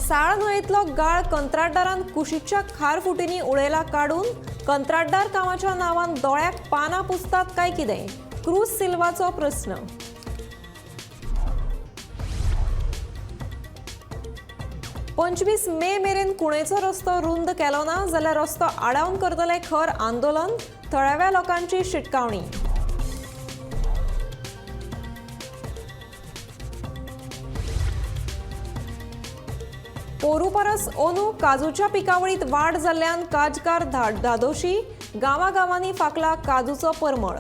साळ न्हंयेतलो गाळ कंत्राटदारान कुशीच्या खारफुटींनी उडयला काडून कंत्राटदार कामाच्या नांवान दोळ्याक पानां पुसतात काय कितें? क्रूज सिल्वाचो प्रस्न. 25 मे मेरेन कुणेचो रस्तो रुंद केलो ना जाल्यार रस्तो आडावन करतले खर आंदोलन, थळाव्या लोकांची शिटकावणी. पोरू परस ओनू काजूच्या पिकावळीत वाड जाल्ल्यान काजकार धादोशी, गांवांनी फाकला काजूचो परमळ.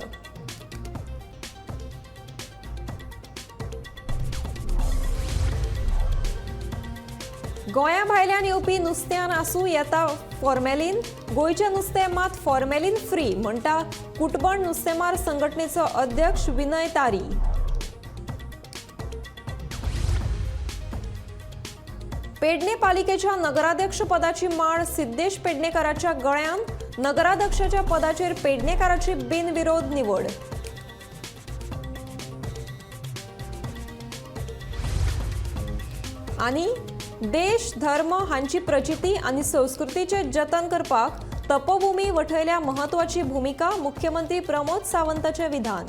गोंया भायल्यान येवपी नुस्त्यान आसूं येता फॉर्मेलिन, गोंयचें नुस्तें मात फॉर्मेलिन फ्री म्हणटा कुटबण नुस्तेमार संघटनेचो अध्यक्ष विनय तारी. पेडणे पालिकेच्या नगराध्यक्ष पदाची माळ सिद्धेश पेडणेकाराच्या गळ्यान, नगराध्यक्षाच्या पदाचेर पेडणेकाराची बिनविरोध निवड. आनी देश धर्म हांची प्रचिती आनी संस्कृतीचे जतन करपाक तपोभूमी वठयल्या महत्वाची भूमिका, मुख्यमंत्री प्रमोद सावंताचे विधान.